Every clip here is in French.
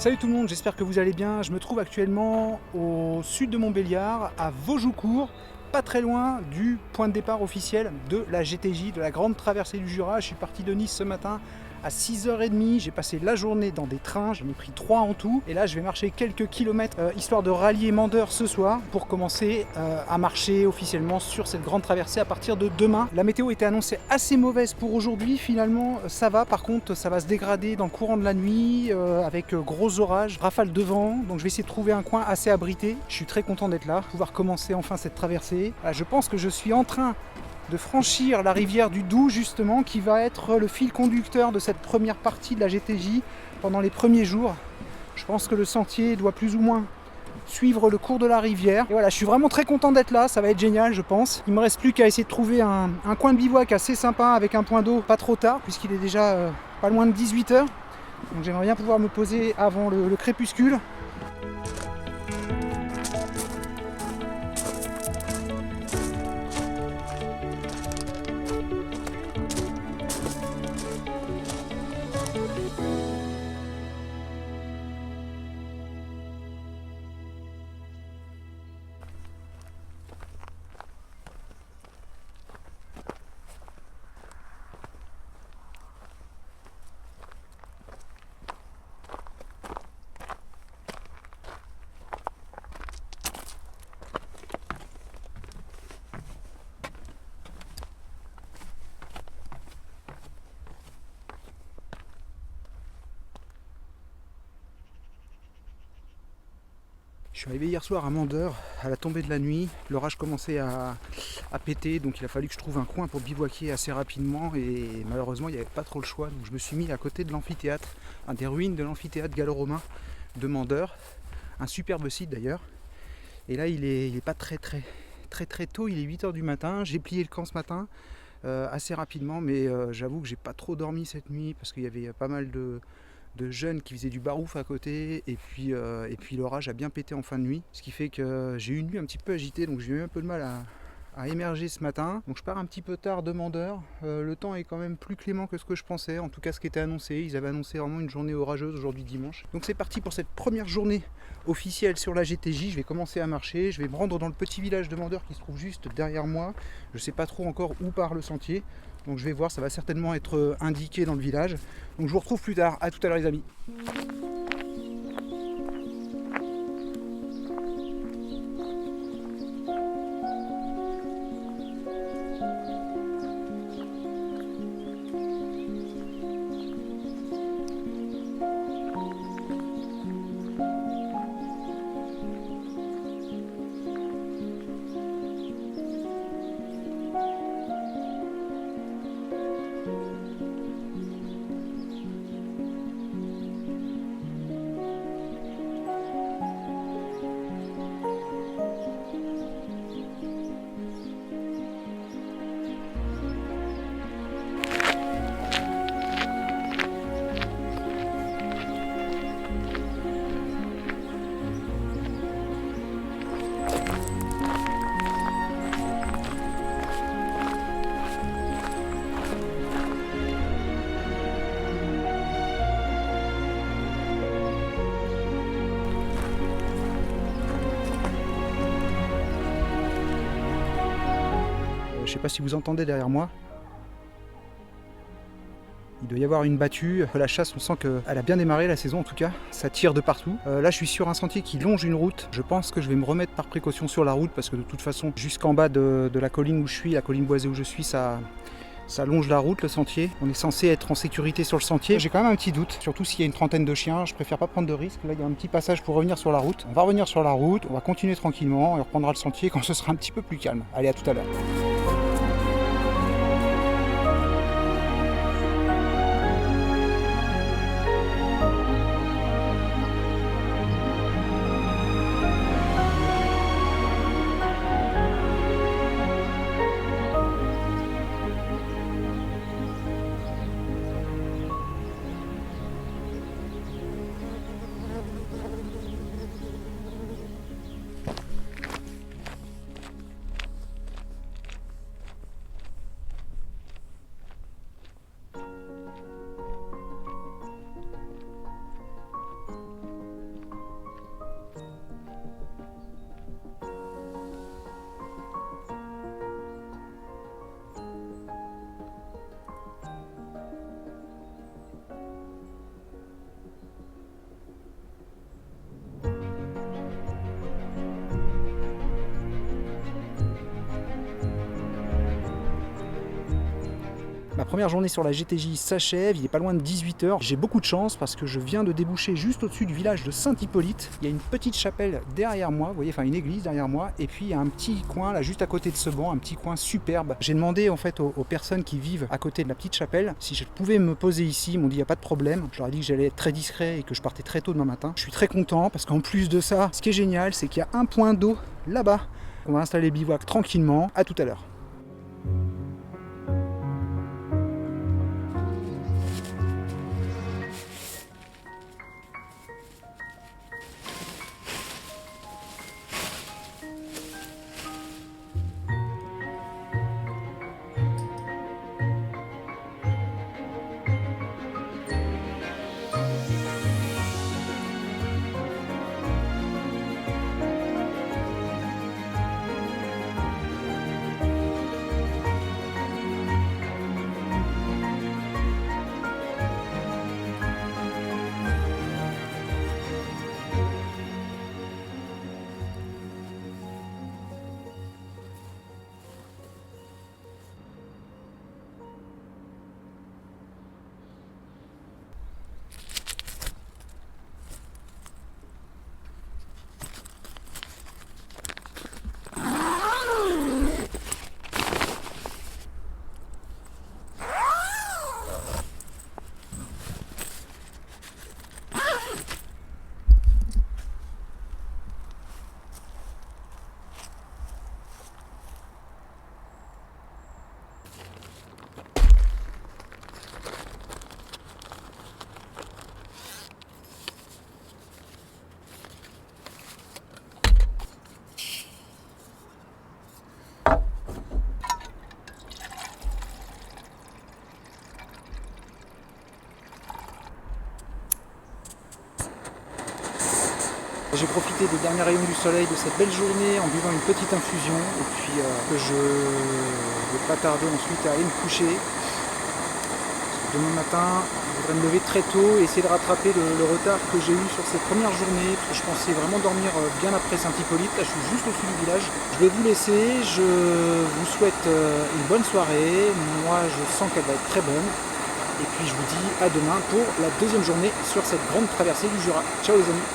Salut tout le monde, j'espère que vous allez bien. Je me trouve actuellement au sud de Montbéliard, à Vaujoucourt, pas très loin du point de départ officiel de la GTJ, de la Grande Traversée du Jura. Je suis parti de Nice ce matin à 6h30, j'ai passé la journée dans des trains, j'en ai pris 3 en tout. Et là je vais marcher quelques kilomètres, histoire de rallier Mandeure ce soir, pour commencer à marcher officiellement sur cette grande traversée à partir de demain. La météo était annoncée assez mauvaise pour aujourd'hui, finalement ça va. Par contre ça va se dégrader dans le courant de la nuit, avec gros orages, rafales de vent. Donc je vais essayer de trouver un coin assez abrité. Je suis très content d'être là, pouvoir commencer enfin cette traversée. Je pense que je suis en train de franchir la rivière du Doubs justement, qui va être le fil conducteur de cette première partie de la GTJ pendant les premiers jours. Je pense que le sentier doit plus ou moins suivre le cours de la rivière. Et voilà, je suis vraiment très content d'être là, ça va être génial je pense. Il me reste plus qu'à essayer de trouver un coin de bivouac assez sympa avec un point d'eau pas trop tard, puisqu'il est déjà pas loin de 18h. Donc j'aimerais bien pouvoir me poser avant le crépuscule. Je suis arrivé hier soir à Mandeure, à la tombée de la nuit. L'orage commençait à péter, donc il a fallu que je trouve un coin pour bivouaquer assez rapidement. Et malheureusement, il n'y avait pas trop le choix. Donc je me suis mis à côté de l'amphithéâtre, un des ruines de l'amphithéâtre gallo-romain de Mandeure. Un superbe site d'ailleurs. Et là, il est pas très tôt, il est 8h du matin. J'ai plié le camp ce matin assez rapidement, mais j'avoue que j'ai pas trop dormi cette nuit parce qu'il y avait pas mal de jeunes qui faisaient du barouf à côté, et puis l'orage a bien pété en fin de nuit, ce qui fait que j'ai eu une nuit un petit peu agitée, donc j'ai eu un peu de mal à émerger ce matin. Donc je pars un petit peu tard de Mandeure. Le temps est quand même plus clément que ce que je pensais, en tout cas ce qui était annoncé. Ils avaient annoncé vraiment une journée orageuse aujourd'hui dimanche. Donc c'est parti pour cette première journée officielle sur la GTJ. Je vais commencer à marcher, je vais me rendre dans le petit village de Mandeure qui se trouve juste derrière moi. Je sais pas trop encore où part le sentier, donc je vais voir, ça va certainement être indiqué dans le village. Donc je vous retrouve plus tard, à tout à l'heure les amis. Je sais pas si vous entendez derrière moi. Il doit y avoir une battue. La chasse, on sent qu'elle a bien démarré la saison en tout cas. Ça tire de partout. Là, je suis sur un sentier qui longe une route. Je pense que je vais me remettre par précaution sur la route parce que de toute façon, jusqu'en bas de la colline où je suis, la colline boisée où je suis, ça longe la route, le sentier. On est censé être en sécurité sur le sentier. J'ai quand même un petit doute, surtout s'il y a une trentaine de chiens. Je préfère pas prendre de risques. Là, il y a un petit passage pour revenir sur la route. On va revenir sur la route, on va continuer tranquillement et on reprendra le sentier quand ce sera un petit peu plus calme. Allez, à tout à l'heure. Ma première journée sur la GTJ s'achève, il est pas loin de 18 h. J'ai beaucoup de chance parce que je viens de déboucher juste au-dessus du village de Saint-Hippolyte. Il y a une petite chapelle derrière moi, vous voyez, enfin une église derrière moi, et puis il y a un petit coin là juste à côté de ce banc, un petit coin superbe. J'ai demandé en fait aux personnes qui vivent à côté de la petite chapelle si je pouvais me poser ici. Ils m'ont dit il n'y a pas de problème. Je leur ai dit que j'allais être très discret et que je partais très tôt demain matin. Je suis très content parce qu'en plus de ça, ce qui est génial, c'est qu'il y a un point d'eau là-bas. On va installer le bivouac tranquillement. À tout à l'heure. J'ai profité des derniers rayons du soleil de cette belle journée en buvant une petite infusion et puis que je ne vais pas tarder ensuite à aller me coucher. Parce que demain matin, je voudrais me lever très tôt et essayer de rattraper le retard que j'ai eu sur cette première journée parce que je pensais vraiment dormir bien après Saint-Hippolyte. Là, je suis juste au-dessus du village. Je vais vous laisser, je vous souhaite une bonne soirée. Moi, je sens qu'elle va être très bonne. Et puis, je vous dis à demain pour la deuxième journée sur cette grande traversée du Jura. Ciao les amis!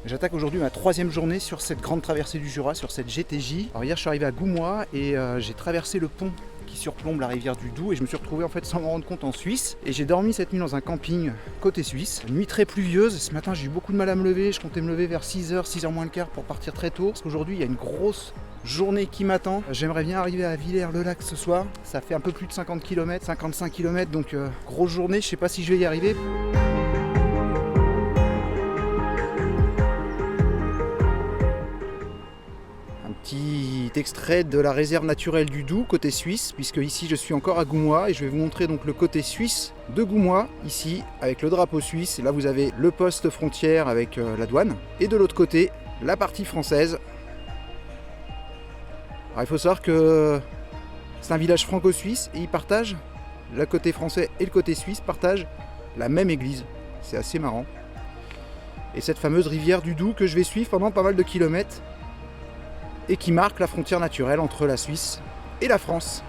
J'attaque aujourd'hui ma troisième journée sur cette grande traversée du Jura, sur cette GTJ. Alors hier je suis arrivé à Goumois et j'ai traversé le pont qui surplombe la rivière du Doubs et je me suis retrouvé en fait sans m'en rendre compte en Suisse. Et j'ai dormi cette nuit dans un camping côté suisse. Nuit très pluvieuse, ce matin j'ai eu beaucoup de mal à me lever, je comptais me lever vers 6h, 6h moins le quart pour partir très tôt. Parce qu'aujourd'hui il y a une grosse journée qui m'attend. J'aimerais bien arriver à Villers-le-Lac ce soir. Ça fait un peu plus de 50 km, 55 km, donc grosse journée, je sais pas si je vais y arriver. Petit extrait de la réserve naturelle du Doubs, côté suisse, puisque ici je suis encore à Goumois et je vais vous montrer donc le côté suisse de Goumois, ici avec le drapeau suisse. Et là vous avez le poste frontière avec la douane. Et de l'autre côté, la partie française. Alors il faut savoir que c'est un village franco-suisse et ils partagent, le côté français et le côté suisse partagent la même église. C'est assez marrant. Et cette fameuse rivière du Doubs que je vais suivre pendant pas mal de kilomètres et qui marque la frontière naturelle entre la Suisse et la France.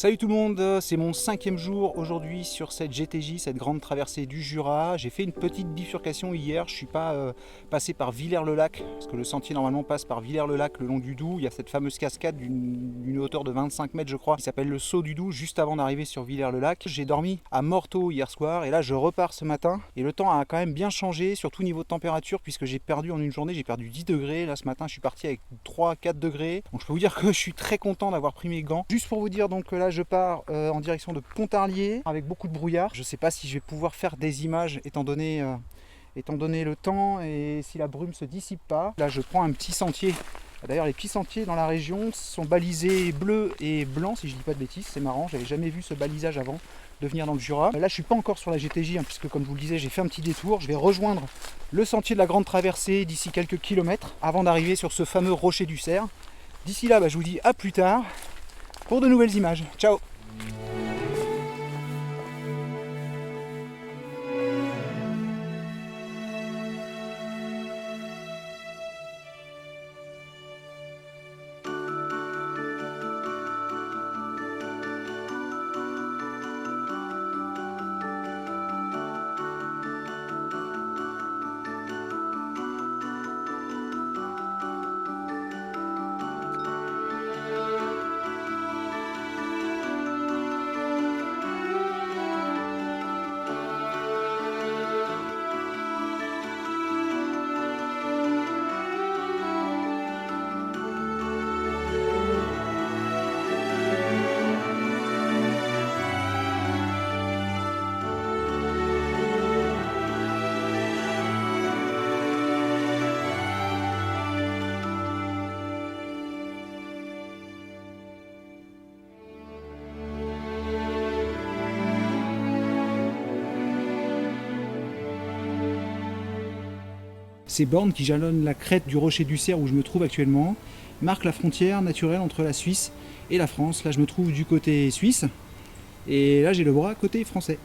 Salut tout le monde, c'est mon 5e jour aujourd'hui sur cette GTJ, cette grande traversée du Jura. J'ai fait une petite bifurcation hier, je ne suis pas passé par Villers-le-Lac, parce que le sentier normalement passe par Villers-le-Lac le long du Doubs. Il y a cette fameuse cascade d'une hauteur de 25 mètres je crois, qui s'appelle le Saut du Doubs, juste avant d'arriver sur Villers-le-Lac. J'ai dormi à Morteau hier soir, et là je repars ce matin. Et le temps a quand même bien changé, surtout au niveau de température, puisque j'ai perdu en une journée, j'ai perdu 10 degrés. Là ce matin je suis parti avec 3-4 degrés. Donc je peux vous dire que je suis très content d'avoir pris mes gants. Juste pour vous dire donc là je pars en direction de Pontarlier avec beaucoup de brouillard. Je ne sais pas si je vais pouvoir faire des images étant donné le temps et si la brume ne se dissipe pas. Là je prends un petit sentier. D'ailleurs les petits sentiers dans la région sont balisés bleu et blanc si je ne dis pas de bêtises. C'est marrant, j'avais jamais vu ce balisage avant de venir dans le Jura. Là je ne suis pas encore sur la GTJ puisque comme je vous le disais j'ai fait un petit détour. Je vais rejoindre le sentier de la grande traversée d'ici quelques kilomètres avant d'arriver sur ce fameux rocher du Cerf. D'ici là je vous dis à plus tard pour de nouvelles images. Ciao. Ces bornes qui jalonnent la crête du rocher du Cerf où je me trouve actuellement marquent la frontière naturelle entre la Suisse et la France. Là je me trouve du côté suisse et là j'ai le bras côté français.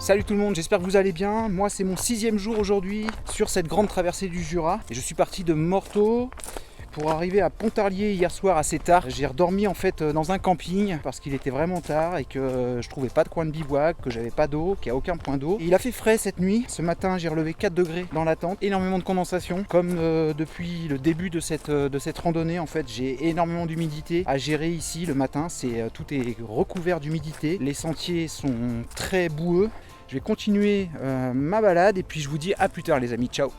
Salut tout le monde, j'espère que vous allez bien. Moi c'est mon 6e jour aujourd'hui sur cette grande traversée du Jura. Et je suis parti de Morteau pour arriver à Pontarlier hier soir assez tard. J'ai redormi en fait dans un camping parce qu'il était vraiment tard et que je trouvais pas de coin de bivouac, que j'avais pas d'eau, qu'il n'y a aucun point d'eau. Et il a fait frais cette nuit. Ce matin j'ai relevé 4 degrés dans la tente, énormément de condensation. Comme depuis le début de cette randonnée en fait j'ai énormément d'humidité à gérer ici le matin. Tout est recouvert d'humidité. Les sentiers sont très boueux. Je vais continuer ma balade et puis je vous dis à plus tard les amis, ciao.